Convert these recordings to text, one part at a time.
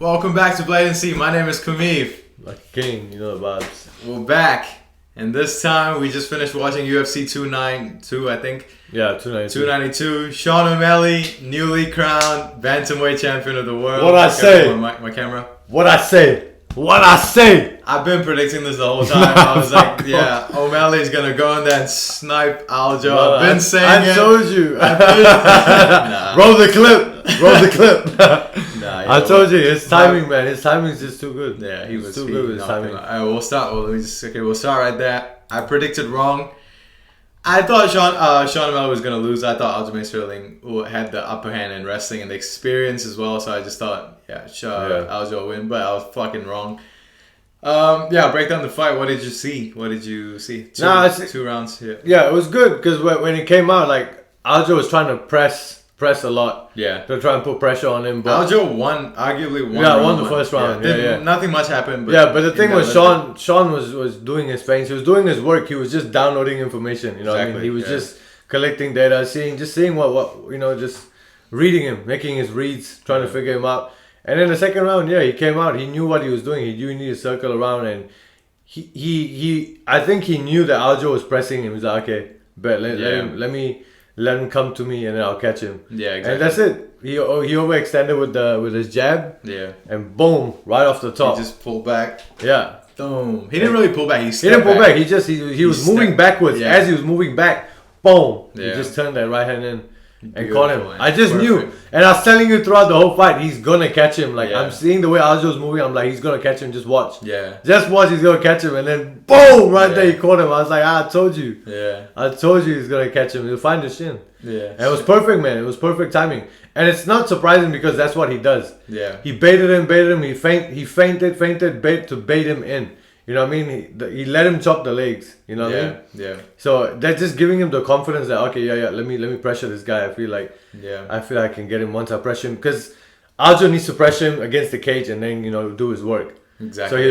Welcome back to BLATANCY. My name is Kumiv. Like Kiing, you know the vibes. We're back. And this time we just finished watching UFC 292, I think. Yeah, 292. 292. Sean O'Malley, newly crowned Bantamweight champion of the world. What I say? My camera. What I say? What I say? I've been predicting this the whole time. I was like, yeah, O'Malley's going to go in there and snipe Aljo. I've been saying it. I told you. Nah. Roll the clip. Roll the clip. Nah, I told you, his timing, man. His timing is just too good. Yeah, he was too good with his timing. Alright, we'll start. We'll start right there. I predicted wrong. I thought Sean O'Malley was gonna lose. I thought Aljamain Sterling had the upper hand in wrestling and the experience as well. So I just thought, Aljo will win, but I was fucking wrong. Break down the fight. What did you see? Two rounds. Yeah, it was good because when it came out, like Aljo was trying to press a lot. Yeah. To try and put pressure on him. But Aljo arguably won. Yeah, won the first round. Yeah. Nothing much happened. But the thing was, Sean was doing his things. He was doing his work. He was just downloading information. You know what I mean? He was just collecting data, seeing what just reading him, making his reads, trying to figure him out. And then the second round, he came out. He knew what he was doing. He knew he needed to circle around, and I think he knew that Aljo was pressing him. He's like, okay, let him come to me, and then I'll catch him. Yeah, exactly. And that's it. He overextended with his jab. Yeah. And boom, right off the top. He just pulled back. Yeah. Boom. He didn't really pull back. He didn't pull back. He was moving backwards. Yeah. As he was moving back, boom. Yeah. He just turned that right hand in and caught him. I just knew. And I was telling you throughout the whole fight, he's gonna catch him. Like I'm seeing the way Aljo's moving, I'm like, he's gonna catch him. Just watch. Yeah. Just watch. He's gonna catch him, and then boom, right there he caught him. I was like, I told you. Yeah. I told you he's gonna catch him. He'll find his shin. Yeah. And it was perfect, man. It was perfect timing, and it's not surprising because that's what he does. Yeah. He baited him. He feinted, bait him in. You know what I mean? He let him chop the legs. You know what I mean? Yeah. So that's just giving him the confidence that let me pressure this guy. I feel like I can get him once I pressure him, because Aljo needs to pressure him against the cage and then do his work. Exactly. So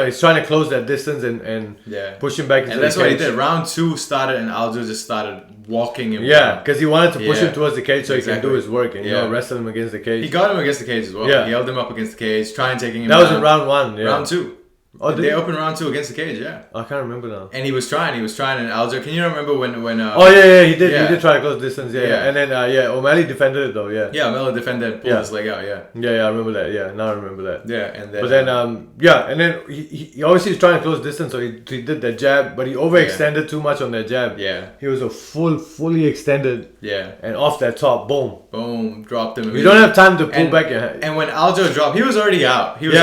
he's trying to close that distance and push him back into the cage. And that's what he did. Round 2 started and Aljo just started walking him. Yeah, because he wanted to push him towards the cage so he can do his work and wrestle him against the cage. He got him against the cage as well. Yeah. He held him up against the cage, trying taking him down. That was in round 1. Yeah. Round 2. Oh, they opened round 2 against the cage, I can't remember now. And he was trying, and Aljo, can you remember when he did try to close distance, And then O'Malley defended it though, Yeah, O'Malley defended and pulled his leg out, I remember that, now I remember that. Yeah, and then... But then, and then he obviously was trying to close distance, so he did that jab, but he overextended too much on that jab. Yeah. He was fully extended. Yeah. And off that top, boom, dropped him. You don't have time to pull back your head. And when Aljo dropped, he was already out. He was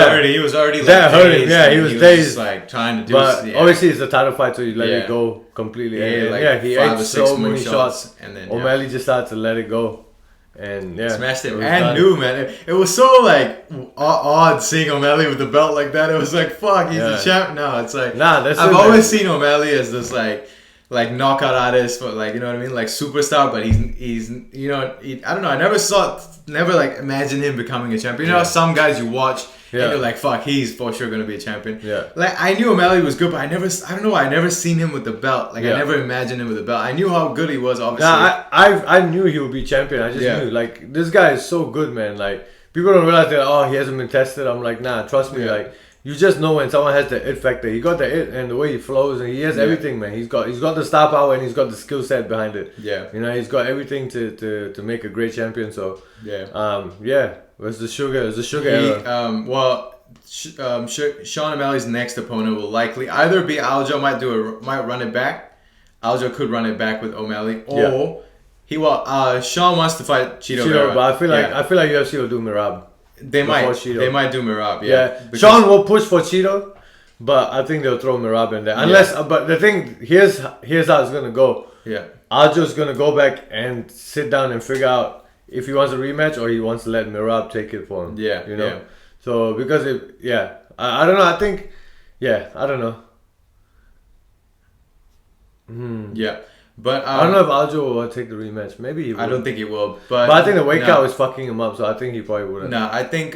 already that hurt him, he was dazed. Just like trying to do. But obviously it's a title fight, so you let it go completely. He ate so many shots, and then O'Malley just started to let it go, and smashed him. And knew, man, it was so like odd seeing O'Malley with the belt like that. It was like, fuck, he's the champ now. It's like I've always seen O'Malley as this like knockout artist, but like, you know what I mean, like superstar, but he's I don't know, I never like imagine him becoming a champion. You know, some guys you watch and you're like, fuck, he's for sure gonna be a champion. Like I knew O'Malley was good, but I never seen him with the belt. Like I never imagined him with the belt. I knew how good he was, obviously. I knew he would be champion. I just knew, like, this guy is so good, man. Like, people don't realize that he hasn't been tested. I'm like, nah, trust me, like, you just know when someone has the it factor. He got the it, and the way he flows, and he has everything, man. He's got the star power, and he's got the skill set behind it. Yeah, he's got everything to make a great champion. So it was the sugar. It was the sugar era. Sean O'Malley's next opponent will likely either be Aljo, might run it back. Aljo could run it back with O'Malley, or Sean wants to fight Chito Vera. But I feel like UFC will do Merab. They might do Merab. Sean will push for Cheeto, but I think they'll throw Merab in there. Unless, but the thing here's how it's gonna go. Yeah, Aljo's gonna go back and sit down and figure out if he wants a rematch or he wants to let Merab take it for him. Yeah, So because I don't know. I think I don't know. Yeah. But I don't know if Aljo will take the rematch. Maybe he will. I don't think he will. But I think the weight cut is fucking him up, so I think he probably wouldn't. No, I think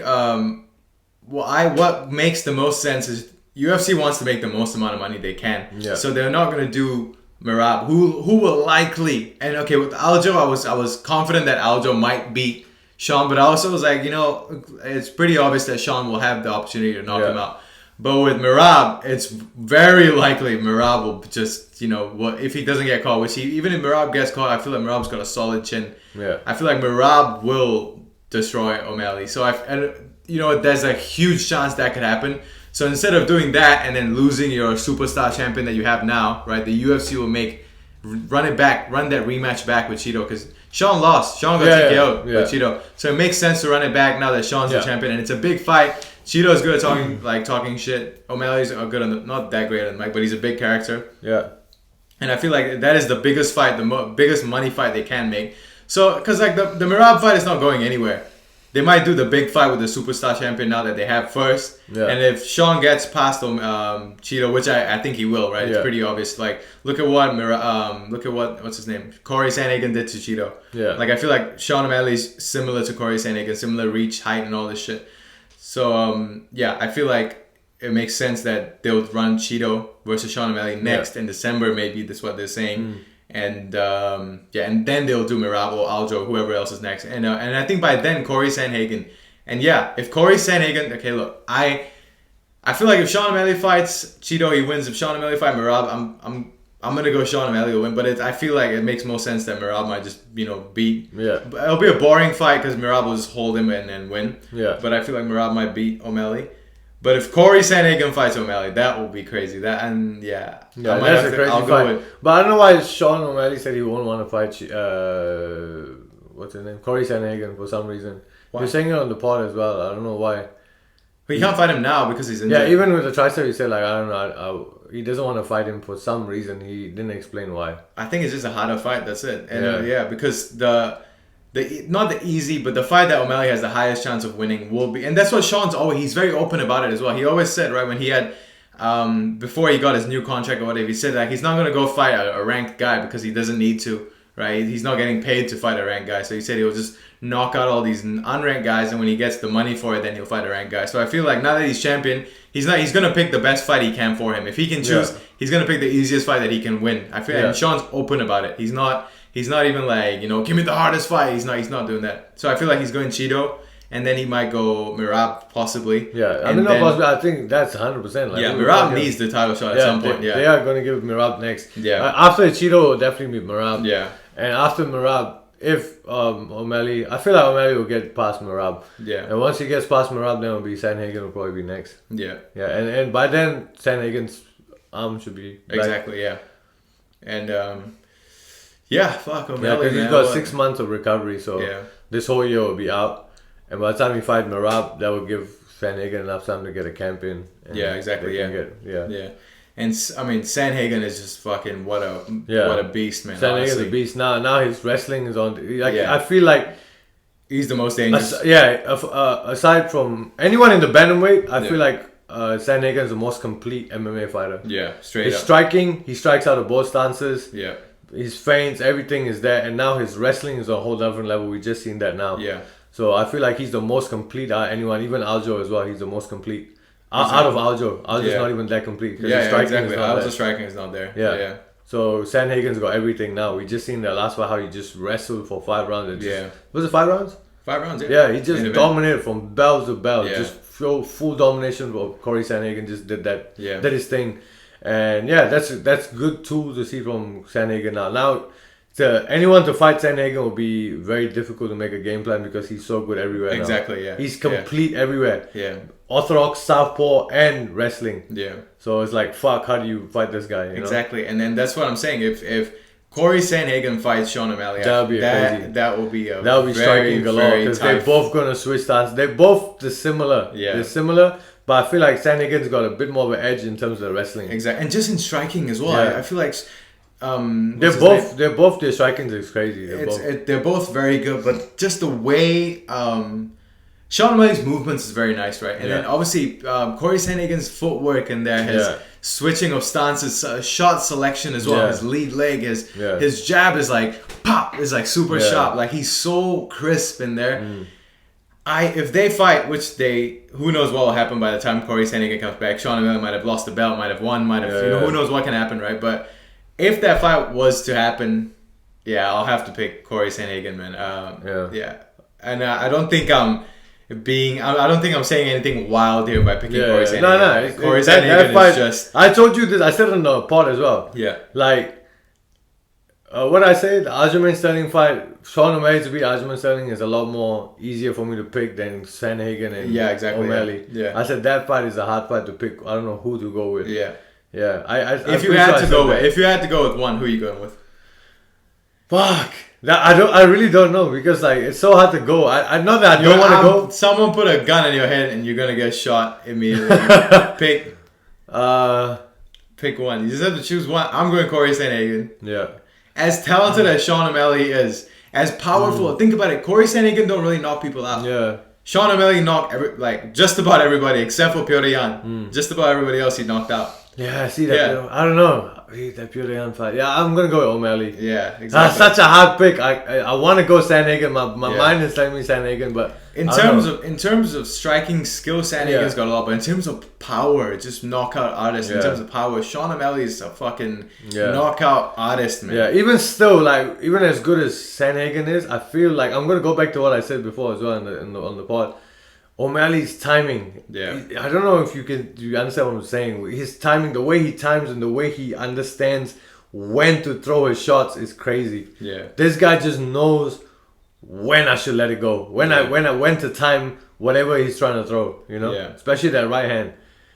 what makes the most sense is UFC wants to make the most amount of money they can. Yeah. So they're not gonna do Merab, who will likely, and okay, with Aljo, I was confident that Aljo might beat Sean, but I also was like, it's pretty obvious that Sean will have the opportunity to knock him out. But with Merab, it's very likely Merab will just, if he doesn't get caught, which even if Merab gets caught, I feel like Merab's got a solid chin. Yeah. I feel like Merab will destroy O'Malley. So, there's a huge chance that could happen. So instead of doing that and then losing your superstar champion that you have now, right, the UFC will run that rematch back with Cheeto, because Sean lost. Sean got TKO'd by Cheeto. So it makes sense to run it back now that Sean's the champion, and it's a big fight. Cheeto's good at talking shit. O'Malley's good not that great on the mic, but he's a big character. Yeah. And I feel like that is the biggest fight, the biggest money fight they can make. So, because like the Merab fight is not going anywhere. They might do the big fight with the superstar champion now that they have first. Yeah. And if Sean gets past Cheeto, which I think he will, right? It's pretty obvious. Like, look at what's his name? Corey Sandhagen did to Cheeto. Yeah. Like, I feel like Sean O'Malley's similar to Corey Sandhagen, similar reach, height, and all this shit. So, I feel like it makes sense that they'll run Cheeto versus Sean O'Malley next in December, maybe. That's what they're saying. And and then they'll do Merab or Aljo, whoever else is next. And I think by then, Corey Sandhagen. And if Corey Sandhagen... Okay, look, I feel like if Sean O'Malley fights Cheeto, he wins. If Sean O'Malley fights Merab, I'm going to go Sean O'Malley will win. But I feel like it makes more sense that Merab might just, beat... Yeah. It'll be a boring fight because Merab will just hold him and win. Yeah. But I feel like Merab might beat O'Malley. But if Corey Sandhagen fights O'Malley, that will be crazy. That's a crazy fight. But I don't know why Sean O'Malley said he won't want to fight what's his name? Corey Sandhagen for some reason. Why? He was saying it on the pod as well. I don't know why. But you can't fight him now because he's injured. Yeah, even with the tricep, he said like, I don't know, he doesn't want to fight him for some reason. He didn't explain why. I think it's just a harder fight. That's it. And because not the easy, but the fight that O'Malley has the highest chance of winning will be, and that's what Sean's he's very open about it as well. He always said, right, when he had, before he got his new contract or whatever, he said that he's not going to go fight a ranked guy because he doesn't need to, right? He's not getting paid to fight a ranked guy. So he said he'll just knock out all these unranked guys, and when he gets the money for it, then he'll fight a ranked guy. So I feel like now that he's champion, he's going to pick the best fight he can for him. If he can choose, he's going to pick the easiest fight that he can win. I feel and Sean's open about it. He's not even like, give me the hardest fight. He's not doing that. So I feel like he's going Cheeto, and then he might go Merab possibly. Yeah, I mean, not possibly. I think that's 100%. Like, Merab needs the title shot at some point. They are going to give Merab next. Yeah. After Cheeto, will definitely be Merab. Yeah. And after Merab, if O'Malley, I feel like O'Malley will get past Merab. Yeah. And once he gets past Merab, then it'll be Sandhagen will probably be next. Yeah. Yeah, and by then Sandhagen's arm should be back. Exactly. Yeah. And fuck O'Malley. Yeah, because he's got 6 months of recovery, so this whole year will be out. And by the time he fight Merab, that will give Sandhagen enough time to get a champion. Yeah, exactly. Yeah. And I mean, Sandhagen is just fucking what a beast, man. Sandhagen's a beast. Now his wrestling is on. I feel like he's the most dangerous. Aside from anyone in the bantamweight, I feel like Sandhagen is the most complete MMA fighter. Yeah, straight his up. striking, he strikes out of both stances. Yeah. His feints, everything is there, and now his wrestling is on a whole different level. We just seen that now. Yeah. So I feel like he's the most complete anyone, even Aljo as well. He's the most complete. Out of Aljo. Aljo's not even that complete. Exactly. Aljo's striking is not there. Yeah. So Sandhagen's got everything now. We just seen that last fight how he just wrestled for 5 rounds. Was it 5 rounds? 5 rounds, Yeah, he just dominated from bell to bell. Yeah. Just full domination of Corey Sandhagen. Just did that. Yeah. Did his thing. And that's good too to see from Sandhagen now. Now, anyone to fight Sandhagen will be very difficult to make a game plan because he's so good everywhere. Exactly, now. He's complete everywhere. Yeah. Orthodox, southpaw, and wrestling. Yeah. So it's like, fuck, how do you fight this guy? You exactly. Know? And then that's what I'm saying. If Corey Sandhagen fights Sean O'Malley, that would be crazy. That will be striking galore because they're both gonna switch stances. They're both similar. Yeah. They're similar. But I feel like Sandhagen's got a bit more of an edge in terms of the wrestling. Exactly, and just in striking as well. Yeah. I feel like their striking is crazy. They're both very good, but just the way Sean O'Malley's movements is very nice, right? And then obviously Corey Sandhagen's footwork in there, his switching of stances, shot selection as well. His lead leg, his jab is like pop, is like super sharp. Like he's so crisp in there. If they fight, who knows what will happen by the time Corey Sandhagen comes back. Sean O'Malley might have lost the belt, might have won, who knows what can happen, right? But if that fight was to happen, I'll have to pick Corey Sandhagen, man. and I don't think I'm saying anything wild here by picking Corey Sandhagen. No. Corey Sandhagen is just. I told you this. I said it on the pod as well. Yeah. Like, what I said, the Aljamain Sterling fight, Sean O'Malley to beat Aljamain Sterling is a lot more easier for me to pick than Sandhagen and O'Malley. Yeah. I said that fight is a hard fight to pick. I don't know who to go with. Yeah. Yeah. If you had to go with one, who are you going with? Fuck. I really don't know because like it's so hard to go. I know that I don't want to go. Someone put a gun in your head and you're gonna get shot immediately. Pick one. You just have to choose one. I'm going Corey Sandhagen. Yeah. As talented as Sean O'Malley is, as powerful. Think about it. Corey Sandhagen don't really knock people out. Yeah. Sean O'Malley knocked just about everybody except for Petro Yan. Just about everybody else he knocked out. Yeah, I see that. Yeah. I don't know. That Petro Yan fight. Yeah, I'm gonna go with O'Malley. Yeah, exactly. That's such a hard pick. I want to go Sandhagen. My mind is telling me Sandhagen, but in terms of striking skill, Sandhagen's got a lot. But in terms of power, just knockout artist. In terms of power, Sean O'Malley is a fucking knockout artist, man. Yeah, even still, like even as good as Sandhagen is, I feel like I'm gonna go back to what I said before as well on the pod. O'Malley's timing. Yeah. I don't know if you understand what I'm saying. His timing, the way he times and the way he understands when to throw his shots is crazy. Yeah. This guy just knows when I should let it go. When to time whatever he's trying to throw, you know? Yeah. Especially that right hand.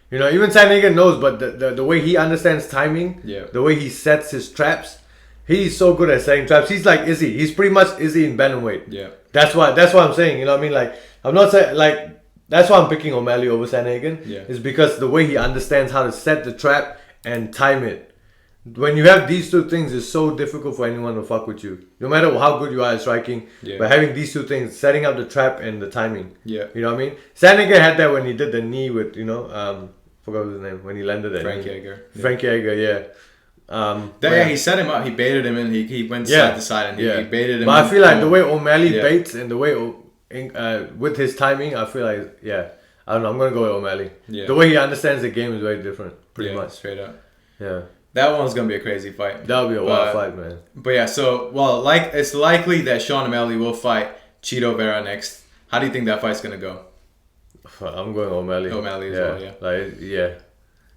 You know, even Sandhagen knows, but the way he understands timing, the way he sets his traps, he's so good at setting traps. He's like Izzy. He's pretty much Izzy in bantamweight. Yeah. That's what I'm saying. You know what I mean? Like, I'm not saying like that's why I'm picking O'Malley over Sandhagen. Yeah. Is because the way he understands how to set the trap and time it. When you have these two things, it's so difficult for anyone to fuck with you. No matter how good you are at striking, but having these two things, setting up the trap and the timing. Yeah. You know what I mean? Sandhagen had that when he did the knee with, forgot his name, when he landed that Frank knee. Yeager. Frank Yeager, he set him up. He baited him and he went side to side and he baited him. But I feel like the way O'Malley baits and the way with his timing, I feel like I don't know. I'm gonna go with O'Malley. Yeah. The way he understands the game is very different, pretty much. Straight up. Yeah. That one's gonna be a crazy fight. That'll be a wild fight, man. But yeah, so it's likely that Sean O'Malley will fight Chito Vera next. How do you think that fight's gonna go? I'm going O'Malley. O'Malley as well,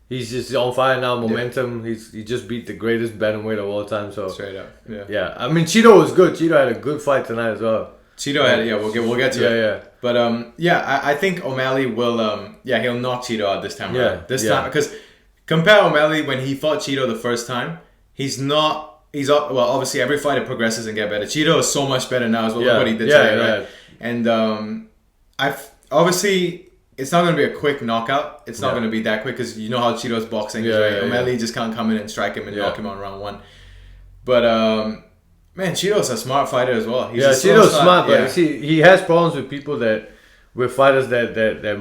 He's just on fire now, momentum. He just beat the greatest bantamweight of all time. So straight up, yeah. I mean, Chito was good. Chito had a good fight tonight as well. Chito had we'll get to it. Yeah. But I think O'Malley will he'll knock Chito out this time. Time because compare O'Malley when he fought Chito the first time. Obviously every fighter progresses and get better. Chito is so much better now as well. Look what he did today, right? And obviously. It's not going to be a quick knockout. It's not going to be that quick because you know how Chito's boxing is, right? O'Malley just can't come in and strike him and knock him on round one. But, man, Chito's a smart fighter as well. Chito's smart, but you see, he has problems with fighters that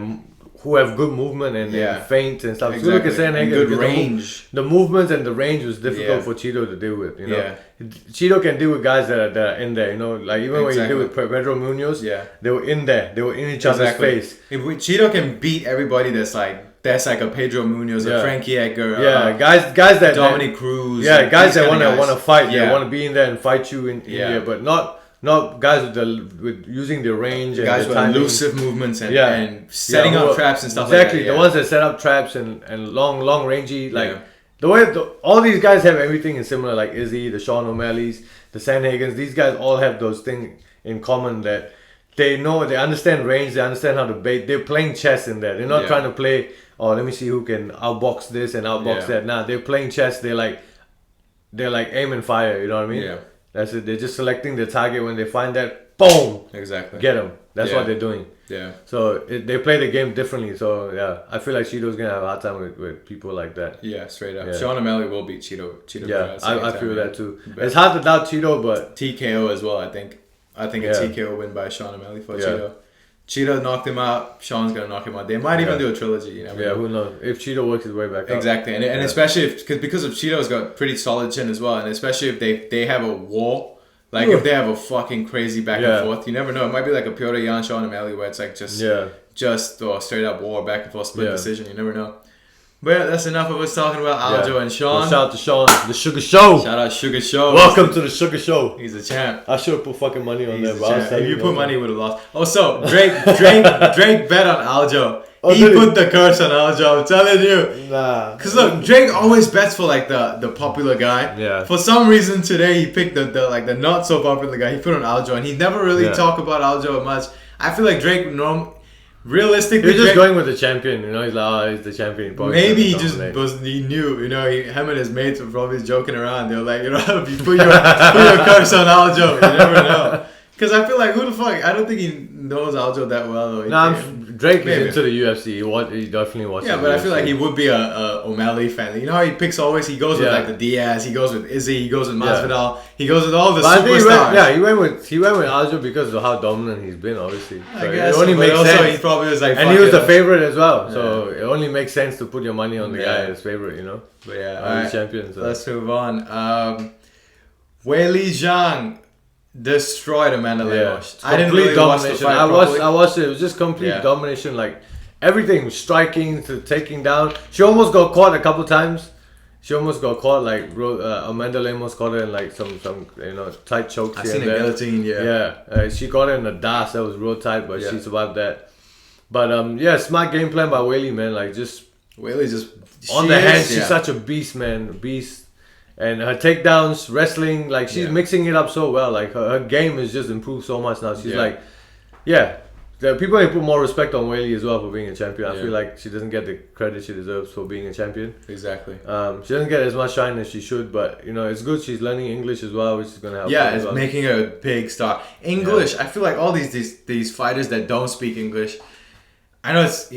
who have good movement and feint and stuff. Exactly. So look at Sandhagen, good range. The movements and the range was difficult for Chito to deal with. You know, Chito can deal with guys that are in there. You know, like even when you deal with Pedro Munhoz, they were in there. They were in each other's face. Chito can beat everybody that's like a Pedro Munhoz, a Frank Yeager, guys that Dominic Cruz, guys that want to fight, they want to be in there and fight you in there, but not guys with using the range and guys the with elusive movements and setting up traps and stuff like that. Exactly, the ones that set up traps and long rangey, like the way all these guys have everything in similar, like Izzy, the Sean O'Malleys, the Sandhagens. These guys all have those things in common that they know, they understand range, they understand how to bait. They're playing chess in there. They're not trying to play, let me see who can outbox this and outbox that. Nah, they're playing chess. They're like aim and fire. You know what I mean? Yeah. That's it. They're just selecting the target. When they find that, boom, exactly, get them. That's what they're doing. Yeah. So they play the game differently. So I feel like Chito's gonna have a hard time with people like that. Yeah, straight up. Yeah. Sean O'Malley will beat Chito. I feel that too. But it's hard to doubt Chito, but TKO as well. I think a TKO win by Sean O'Malley for Chito. Chito knocked him out. Sean's gonna knock him out. They might even do a trilogy. You know. Who knows? If Chito works his way back up. Exactly, and especially because of Chito's got pretty solid chin as well, and especially if they have a war. Like if they have a fucking crazy back and forth, you never know. It might be like a Petro Yan, Sean O'Malley where it's like just straight up war, back and forth split decision. You never know. But that's enough of us talking about Aljo and Sean. Well, shout out to Sean, the Sugar Show. Shout out Sugar Show. Welcome to the Sugar Show. He's a champ. I should have put fucking money on there, bro. If you put money, you would have lost. Also, Drake bet on Aljo. He put the curse on Aljo. I'm telling you. Nah. Cause look, Drake always bets for like the popular guy. Yeah. For some reason today he picked the not so popular guy. He put on Aljo, and he never really talk about Aljo much. I feel like Drake realistically, he's just going with the champion, you know. He's like, oh, he's the champion. Maybe he just he knew, you know. Him and his mates were probably joking around. They were like, you know, if you put your curse on Aljo, you never know. Because I feel like, who the fuck? I don't think he knows Aljo that well. Though. Drake is into the UFC. He definitely watches. Yeah, but I feel like he would be a O'Malley fan. You know how he picks always? He goes with like the Diaz. He goes with Izzy. He goes with Masvidal. He goes with all the superstars. He went with Aljo because of how dominant he's been. Obviously, I guess. It only makes sense. He probably was like, and he was the favorite as well. So it only makes sense to put your money on the guy as favorite. You know. But yeah, he's champion. So. Let's move on. Weili Zhang destroyed Amanda Lemos. I didn't really watch the fight. I watched it. It was just complete domination. Like everything, striking to taking down. She almost got caught a couple times. Like Amanda Lemos caught her in like some tight chokes. I seen a guillotine. She got her in the das. That was real tight, but she survived that. But smart game plan by Weili, man. Like Weili just on the hand. She's such a beast, man. Beast. And her takedowns, wrestling, like she's mixing it up so well. Like her game has just improved so much now. She's people need to put more respect on Weili as well for being a champion. I feel like she doesn't get the credit she deserves for being a champion. Exactly. She doesn't get as much shine as she should, but you know it's good. She's learning English as well, which is gonna help. Yeah, it's making her a big star. English. I feel like all these fighters that don't speak English. I know it's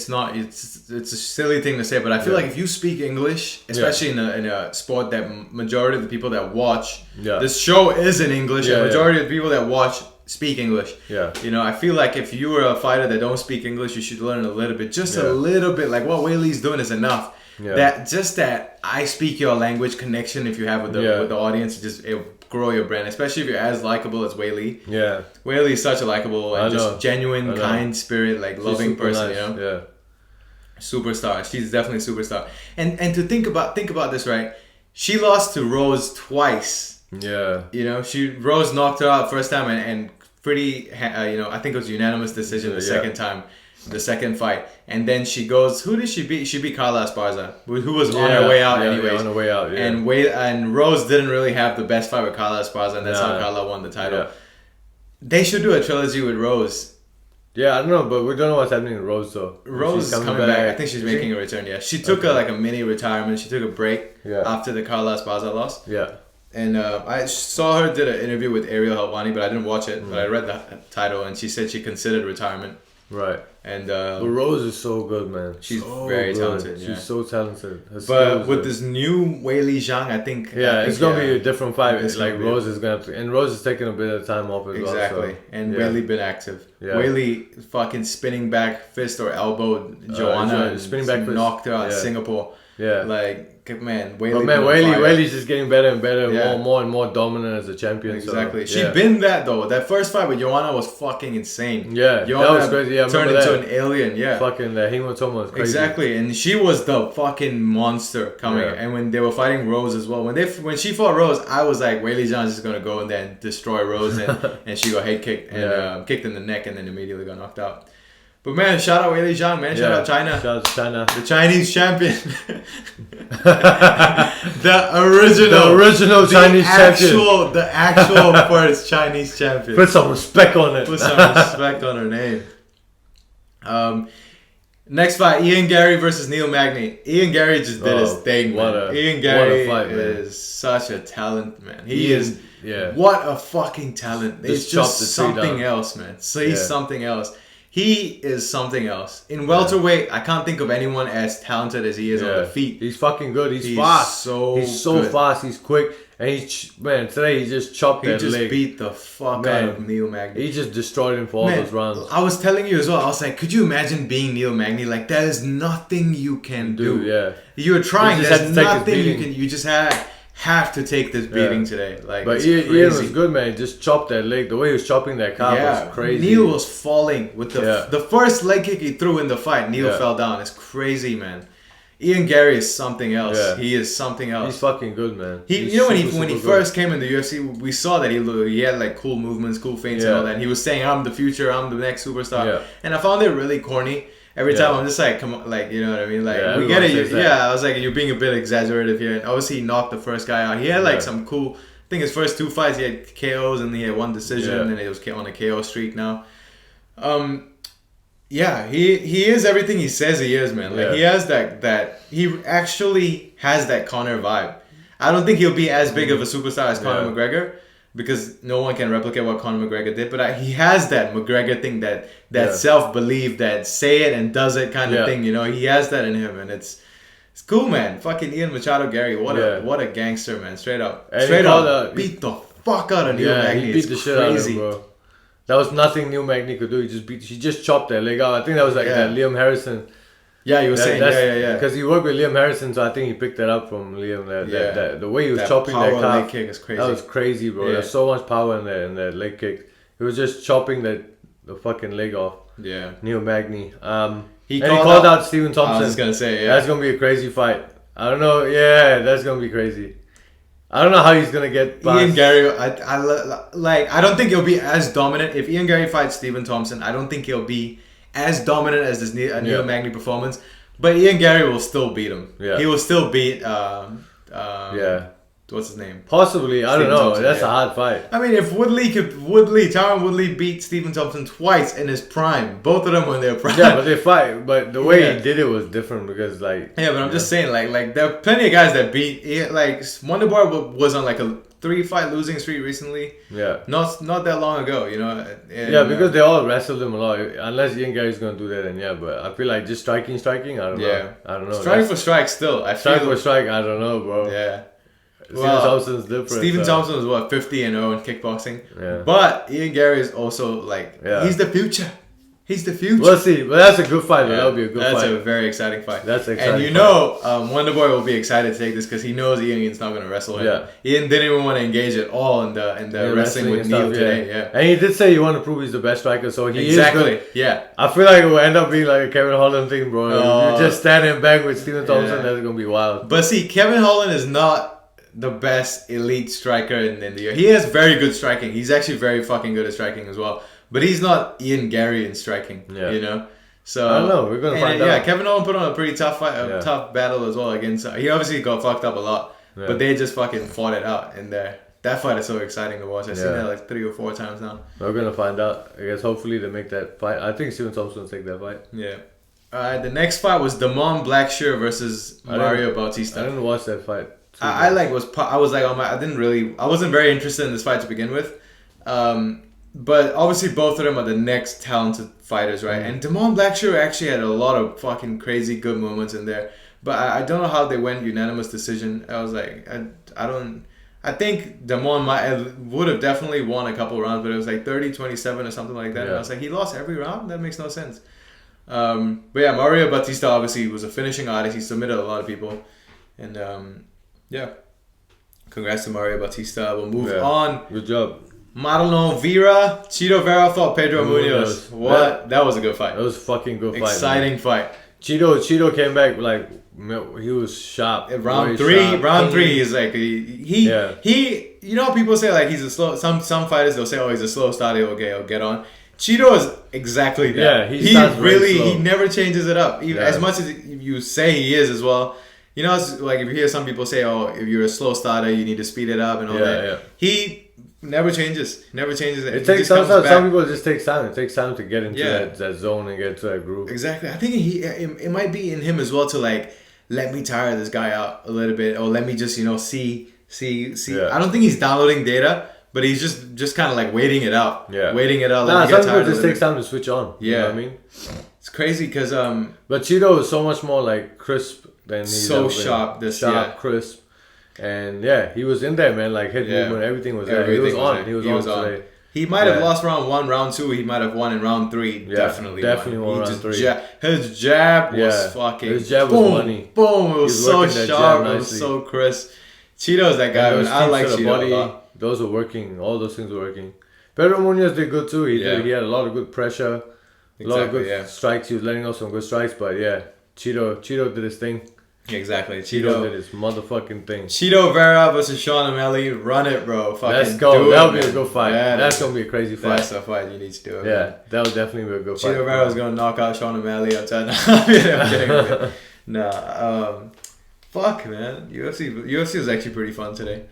a silly thing to say, but I feel like if you speak English, especially in a sport that majority of the people that watch, this show is in English, and majority of the people that watch speak English. Yeah. You know, I feel like if you were a fighter that don't speak English, you should learn a little bit, just a little bit. Like what Weili's doing is enough. Yeah. That I speak your language connection, if you have with the audience, it'll grow your brand, especially if you're as likable as Weili. Yeah. Weili is such a likable and just genuine, kind spirit, like she's loving person, nice. You know? Yeah. Superstar. She's definitely a superstar. And to think about this, right? She lost to Rose twice. Yeah. You know, Rose knocked her out first time and pretty, I think it was unanimous decision the second time. The second fight, and then she goes. Who did she beat? She beat Carla Esparza, who was on her way out anyways. On her way out, And Rose didn't really have the best fight with Carla Esparza, and that's how Carla won the title. Yeah. They should do a trilogy with Rose. Yeah, I don't know, but we don't know what's happening with Rose though. Rose is coming back. I think she's making a return. Yeah, she took a mini retirement. She took a break after the Carla Esparza loss. Yeah. And I saw her did an interview with Ariel Helwani, but I didn't watch it. But I read the title, and she said she considered retirement. Right. And but Rose is so good, man. She's so very talented. She's so talented. But with this new Weili Zhang, I think it's gonna be a different fight. It's like Rose is gonna have to, and Rose is taking a bit of time off as well. Exactly. And Weili been active. Yeah. Weili fucking spinning back fist or elbow Joanna, spinning back fist, knocked her out in Singapore. Yeah. Like, man, Weili. But man, Weili's just getting better and better, more and more dominant as a champion. Exactly. So, she'd been that though. That first fight with Joanna was fucking insane. Yeah, Joanna that was crazy. Yeah, turned into an alien. Yeah. Fucking the hematoma was crazy. Exactly, and she was the fucking monster coming. Yeah. And when they were fighting Rose as well, when she fought Rose, I was like, Weili Zhang's just gonna go in there and destroy Rose, and she got head kicked and kicked in the neck, and then immediately got knocked out. But man, shout out Weili Zhang, man. Shout out China. Shout out to China. The Chinese champion. the original Chinese champion. The actual first Chinese champion. Put some respect on it. Put some respect on her name. Next fight, Ian Garry versus Neil Magny. Ian Garry just did his thing, man. Ian Garry is such a talent, man. He is. Yeah. What a fucking talent. It's just something else, man. He's something else. He is something else. In welterweight, I can't think of anyone as talented as he is on the feet. He's fucking good. He's fast. He's so fast. He's quick. And today he just chopped that leg. He just beat the fuck out of Neil Magny. He just destroyed him for all those rounds. I was telling you as well. I was like, could you imagine being Neil Magny? Like, there is nothing you can do. Yeah. You're trying. There's nothing you can. You just have to take this beating today. Like, but Ian was good, man. He just chopped that leg. The way he was chopping that calf was crazy. Neil was falling with the first leg kick he threw in the fight. Neil fell down. It's crazy, man. Ian Garry is something else. Yeah. He is something else. He's fucking good, man. When he first came in the UFC, we saw that he had like cool movements, cool feints and all that. And he was saying, "I'm the future. I'm the next superstar." Yeah. And I found it really corny. Every time I'm just like, come on, like, you know what I mean? Like, we get it. I was like, you're being a bit exaggerative here. And obviously, he knocked the first guy out. He had like some cool. I think his first 2 fights, he had KOs and he had 1 decision, and he was on a KO streak now. He is everything he says he is, man. Like he has that he actually has that Conor vibe. I don't think he'll be as big of a superstar as Conor McGregor, because no one can replicate what Conor McGregor did. But he has that McGregor thing, that self-belief, that say it and does it kind of thing. You know, he has that in him, and it's cool, man. Fucking Ian Machado Garry, what a gangster, man. Straight up, beat the fuck out of Neil Magny. He beat the shit out of him, bro. That was nothing Neil Magny could do. He just chopped that leg out. I think that was like that Liam Harrison. Yeah, you were saying, because he worked with Liam Harrison, so I think he picked that up from Liam. The way he was chopping that leg kick is crazy. That was crazy, bro. There's so much power in that leg kick. He was just chopping the fucking leg off. Yeah. Neil Magny. He called out Stephen Thompson. I was just gonna say, that's gonna be a crazy fight. I don't know. Yeah, that's gonna be crazy. I don't know how he's gonna get past. Ian Garry, I don't think he'll be as dominant. If Ian Garry fights Stephen Thompson, I don't think he'll be as dominant as this Neil Magny performance. But Ian Garry will still beat him. Yeah. He will still beat what's his name? Possibly, I don't know. Thompson, that's a hard fight. I mean, if Tyron Woodley beat Stephen Thompson twice in his prime, both of them were in their prime. Yeah, but they fight. But the way he did it was different because, like. Yeah, but I'm just saying, like there are plenty of guys that beat. Like Wonderboy was on like a 3-fight losing streak recently. Yeah. Not that long ago, you know. And, because they all wrestled him a lot. Unless Ian Garry's gonna do that, then but I feel like just striking. I don't know. Strike for strike, still. I don't know, bro. Yeah. Stephen Thompson's different. Stephen Thompson is 50-0 in kickboxing. Yeah. But Ian Garry is also like he's the future. He's the future. We'll see, but that's a good fight. Yeah. That'll be a good fight. That's a very exciting fight. That's exciting. And you know, Wonderboy will be excited to take this because he knows Ian's not going to wrestle him. Yeah. Ian didn't even want to engage at all in the wrestling with Neil today. Yeah. And he did say he wanted to prove he's the best striker, so he is good. Yeah. I feel like it will end up being like a Kevin Holland thing, bro. If you just stand and bang with Stephen Thompson, that's going to be wild. But see, Kevin Holland is not the best elite striker in the year. He has very good striking. He's actually very fucking good at striking as well. But he's not Ian Garry in striking, you know? So I don't know. We're going to find out. Yeah, Kevin Holland put on a pretty tough fight, tough battle as well against... he obviously got fucked up a lot, but they just fucking fought it out in there. That fight is so exciting to watch. I've seen that like 3 or 4 times now. We're going to find out. I guess hopefully they make that fight. I think Stephen Thompson will take that fight. Yeah. The next fight was Damon Blackshear versus Mario Bautista. I didn't watch that fight. I wasn't very interested in this fight to begin with. But obviously both of them are the next talented fighters, right? And Damon Blackshear actually had a lot of fucking crazy good moments in there. But I don't know how they went unanimous decision. I was like, I think Damon would have definitely won a couple rounds, but it was like 30-27 or something like that. Yeah. And I was like, he lost every round? That makes no sense. But yeah, Mario Bautista obviously was a finishing artist. He submitted a lot of people. And congrats to Mario Bautista. We'll move on. Good job. Marlon Vera, Vera fought Pedro Munhoz. What? That was a good fight. That was a fucking good fight. Exciting fight. Cheeto came back like he was sharp. Round three is like he. You know, people say like he's a slow. Some fighters they'll say, oh, he's a slow starter. Okay, I'll get on. Cheeto is exactly that. Yeah, he never changes it up. Even as much as you say he is as well. You know, it's like if you hear some people say, oh, if you're a slow starter, you need to speed it up and all that. Yeah. He never changes. Never changes it. It takes some people just takes time. It takes time to get into that zone and get to that groove. Exactly. I think it might be in him as well to like let me tire this guy out a little bit, or let me just see. Yeah. I don't think he's downloading data, but he's just kind of like waiting it out. Yeah. Waiting it out. Some people just takes time to switch on. Yeah. You know what I mean? It's crazy because but Cheeto is so much more like crisp than he's so sharp. Crisp. And he was in there, man. Like head movement, everything was there. He was on. He was on today. He might have lost round 1, round 2. He might have won in round 3. Yeah, definitely won round 3. His jab was fucking. His jab was money. Boom! It was so sharp. It was so crisp. Cheeto's that guy. Man. I like Cheeto a lot. Those were working. All those things were working. Pedro Munhoz did good too. He had a lot of good pressure. A lot of good strikes. He was letting off some good strikes. But Cheeto did his thing. Exactly. Cheeto did his motherfucking thing. Cheeto Vera versus Sean O'Malley. Run it, bro. Fucking let's go. That'll be a good fight. Yeah, that's gonna be a crazy fight. That's a fight you need to do. Yeah, that'll definitely be a good fight. Cheeto Vera's gonna knock out Sean O'Malley outside. I'm kidding. Nah. Fuck, man. UFC was actually pretty fun today.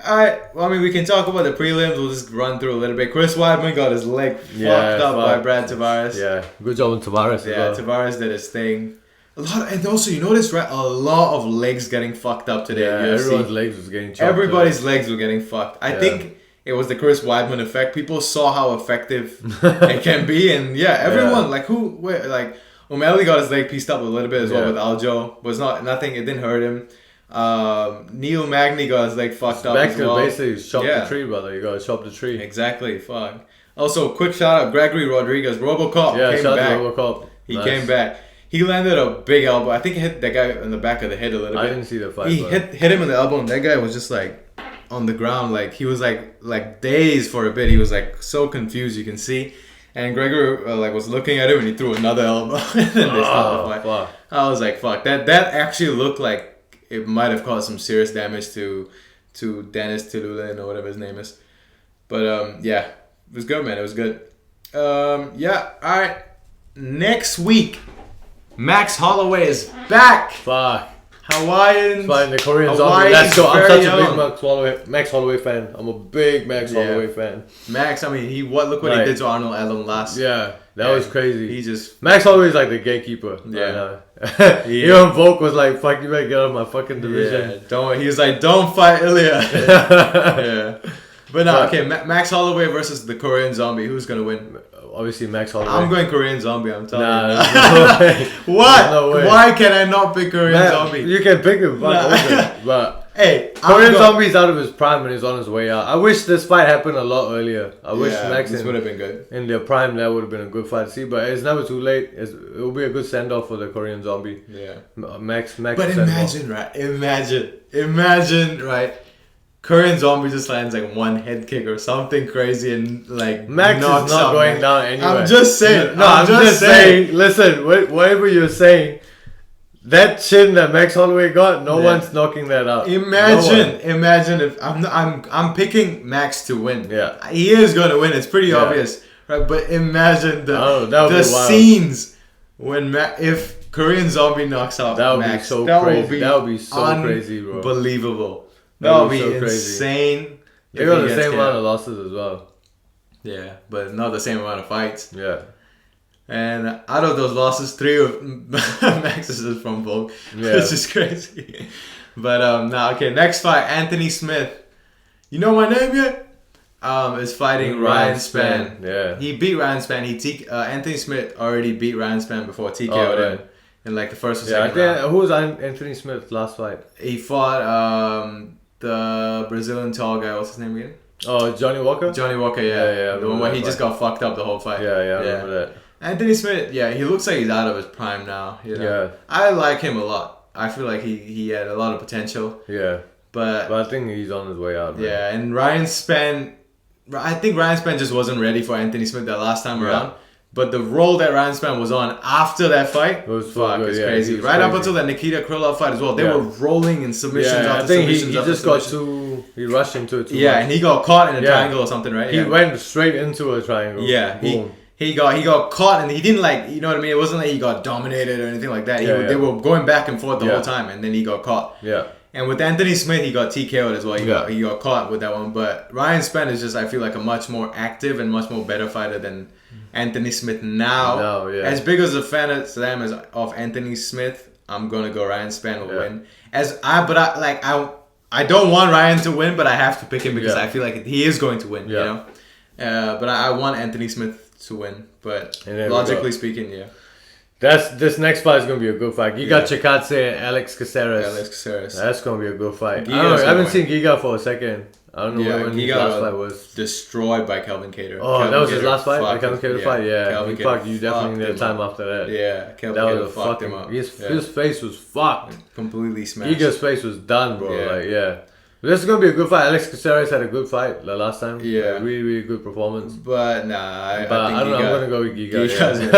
Alright, well, I mean, we can talk about the prelims. We'll just run through a little bit. Chris Weidman got his leg fucked up by Brad Tavares. Yeah, good job on Tavares. Yeah, Tavares did his thing. And also, you notice, right? A lot of legs getting fucked up today. Yeah, everyone's legs was getting chopped. Everybody's legs were getting fucked. I think it was the Chris Weidman effect. People saw how effective it can be, and everyone O'Malley got his leg pieced up a little bit as well with Aljo. Was nothing. It didn't hurt him. Neil Magny got his leg fucked up as well. Basically chop the tree, brother. You gotta chop the tree. Exactly. Fuck. Also, quick shout out Gregory Rodriguez. RoboCop came back. RoboCop. He came back. He landed a big elbow. I think he hit that guy in the back of the head a little bit. I didn't see the fight. He hit him in the elbow, and that guy was just like on the ground, like he was like dazed for a bit. He was like so confused, you can see. And Gregory was looking at him, and he threw another elbow, and then they stopped the fight. Fuck. I was like, fuck. That actually looked like it might have caused some serious damage to Dennis Tululin or whatever his name is. But it was good, man. It was good. All right. Next week, Max Holloway is back. Fuck. Hawaiians. Fighting the Korean zombie. Let's go. I'm such a big Max Holloway fan. I'm a big Max Holloway fan. Max, I mean, look what he did to Arnold Allen last. Yeah, that was crazy. He just Max Holloway is like the gatekeeper. Yeah. Even Volk was like, "Fuck, you better get out of my fucking division." Yeah, he was like, "Don't fight Ilya." Yeah. But no, okay. Max Holloway versus the Korean zombie. Who's gonna win? Obviously, Max Holloway. I'm going Korean zombie. I'm telling you. No way. What? No way. Why can I not pick Korean zombie? You can pick him, but hey, Korean zombie's out of his prime and he's on his way out. I wish this fight happened a lot earlier. I wish Max would have been good in their prime. That would have been a good fight to see. But it's never too late. It will be a good send off for the Korean zombie. Yeah, Max. But imagine, right? Imagine, right? Korean zombie just lands like one head kick or something crazy and like Max is not going down anywhere. I'm just saying. I'm just saying. Listen, whatever you're saying, that chin that Max Holloway got, no one's knocking that out. Imagine if I'm picking Max to win. Yeah, he is going to win. It's pretty obvious, right? But imagine the scenes when if Korean zombie knocks out Max. That would be so crazy, bro. Unbelievable. That would be so insane. They got the same amount of losses as well. Yeah, but not the same amount of fights. Yeah. And out of those losses, 3 of Max's is from Volk, which is crazy. But okay, next fight, Anthony Smith. You know my name yet? Is fighting Ryan Spann. Yeah. He beat Ryan Spann. Anthony Smith already beat Ryan Spann before TKO'd him in like the first or second round. Who was Anthony Smith's last fight? He fought the Brazilian tall guy. What's his name again? Oh, Johnny Walker? Johnny Walker, yeah. The one where he just got fucked up the whole fight. Yeah, I remember that. Anthony Smith, he looks like he's out of his prime now. You know? Yeah. I like him a lot. I feel like he had a lot of potential. Yeah. But I think he's on his way out. Man. Yeah, and Ryan Spann, I think Ryan Spann just wasn't ready for Anthony Smith that last time around. But the role that Ryan Spann was on after that fight was crazy. Right up until that Nikita Krylov fight as well. They were rolling in submissions after submissions. He just got he rushed into it too much. And he got caught in a triangle or something, right? He went straight into a triangle. Yeah. He got caught and he didn't you know what I mean? It wasn't like he got dominated or anything like that. They were going back and forth the whole time and then he got caught. Yeah. And with Anthony Smith, he got TKO'd as well. He got caught with that one. But Ryan Spann is just, I feel like, a much more active and much more better fighter than Anthony Smith now. As big as a fan of Anthony Smith, I'm gonna go Ryan Spann will win. I don't want Ryan to win, but I have to pick him because I feel like he is going to win. You know, but I want Anthony Smith to win. But logically speaking, this next fight is gonna be a good fight. Giga Chikadze and Alex Caceres. That's gonna be a good fight. I haven't seen Giga for a second. I don't know when his last fight was. Destroyed by Kelvin Cater. Oh, that was his last fight? The Kelvin Cater fight? Yeah. He fucked you definitely need time after that. Yeah, Kelvin Cater fucked him up. His face was fucked. Completely smashed. Giga's face was done, bro. This is gonna be a good fight. Alex Caceres had a good fight the last time. Yeah, really, really good performance. But nah, I think I'm gonna go with Giga. Giga's Yeah.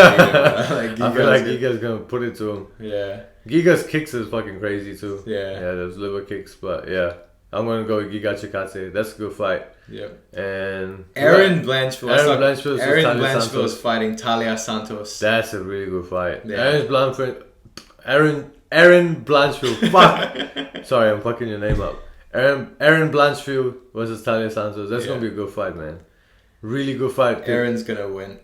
gonna beat him. I feel like Giga's gonna put it to him. Yeah. Giga's kicks is fucking crazy too. Yeah. Yeah, those liver kicks. But yeah, I'm gonna go with Giga Chikadze. That's a good fight. Yep. And Erin Blanchfield. Aaron Blanchfield is fighting Talia Santos. That's a really good fight. Yeah. Erin Blanchfield. Fuck. Sorry, I'm fucking your name up. Erin Blanchfield versus Talia Santos. That's gonna be a good fight, man. Really good fight. Erin's gonna win.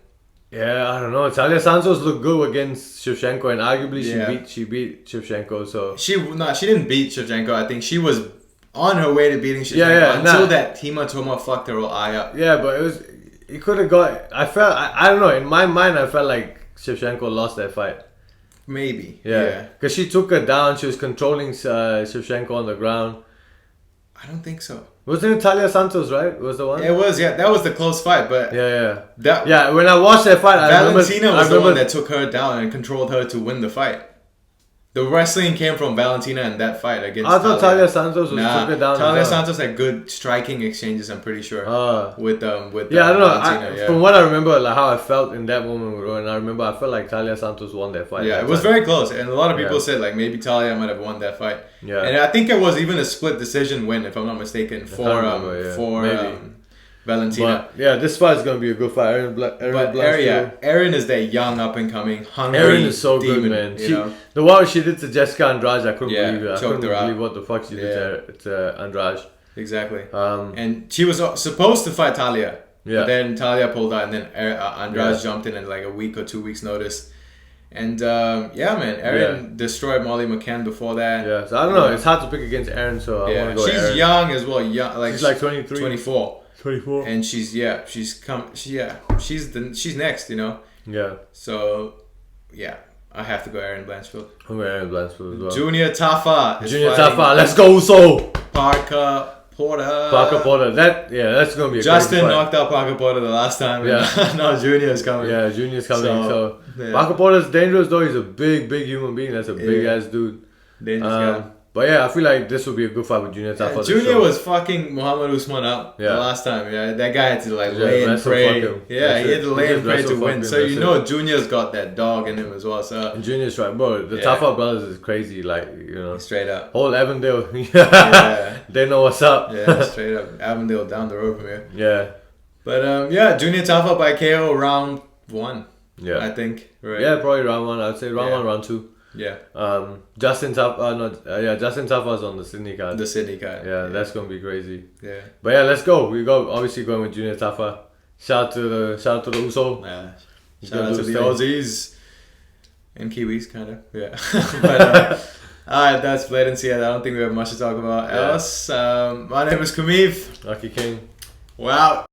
Yeah, I don't know. Talia Santos looked good against Shevchenko, and arguably she beat Shevchenko. So she didn't beat Shevchenko. I think she was on her way to beating Shevchenko until that hematoma fucked her eye up. Yeah, but it could have got. I don't know. In my mind, I felt like Shevchenko lost that fight. Maybe. Yeah, because she took her down. She was controlling Shevchenko on the ground. I don't think so. Wasn't it Talia Santos, right? Was the one? It was, yeah. That was the close fight, but when I watched that fight, Valentina was the one that took her down and controlled her to win the fight. The wrestling came from Valentina in that fight against I thought Talia Santos took her down. Talia Santos had good striking exchanges, I'm pretty sure. With I don't know. Valentina, From what I remember, like how I felt in that moment with her, and I remember I felt like Talia Santos won that fight. Yeah, it was very close, and a lot of people said like maybe Talia might have won that fight. Yeah, and I think it was even a split decision win, if I'm not mistaken, for Valentina. But, yeah, this fight is gonna be a good fight. Erin is that young up and coming hungry. Erin is so demon, good, man. The one she did to Jessica Andrade, I couldn't believe it. I couldn't believe what the fuck she did to Andrade. Exactly. And she was supposed to fight Talia. Yeah. But then Talia pulled out, and then Andrade jumped in like a week or 2 weeks notice. And Erin destroyed Molly McCann before that. Yeah, so I don't know. It's hard to pick against Erin, so I want to go. She's Erin. young as well. She's like 23, 24. 24. And she's next, you know. Yeah. So, I have to go Erin Blanchfield. I'm going Erin Blanchfield as well. Junior Tafa. Let's go, Uso. Parker Porter. That's gonna be a Justin knocked out Parker Porter the last time. Yeah. Now Junior's coming. Yeah, Junior's coming. So Parker Porter's dangerous though. He's a big human being. That's a big ass dude. Dangerous guy. But I feel like this will be a good fight with Junior Tafa. Junior was fucking Muhammad Usman up the last time. Yeah, that guy had to lay and pray. Yeah, he had to lay and pray to win. So Junior's got that dog in him as well. So and Junior's right, bro. The Tafa brothers is crazy. Straight up. Whole Avondale. They know what's up. Yeah, straight up. Avondale down the road from here. Yeah. But Junior Tafa by KO round 1. Yeah, I think. Right. Yeah, probably round 1. I'd say round 1, round 2. Yeah. Justin Tafa. Justin Tafa's on the Sydney card. Yeah, that's gonna be crazy. Yeah. But let's go. We go obviously going with Junior Tafa. Shout out to the Uso. Yeah. Shout out to the Aussies and Kiwis, kind of. Yeah. But alright, that's BLATANCY. I don't think we have much to talk about else. My name is Kumiv. Lucky Kiing. Wow.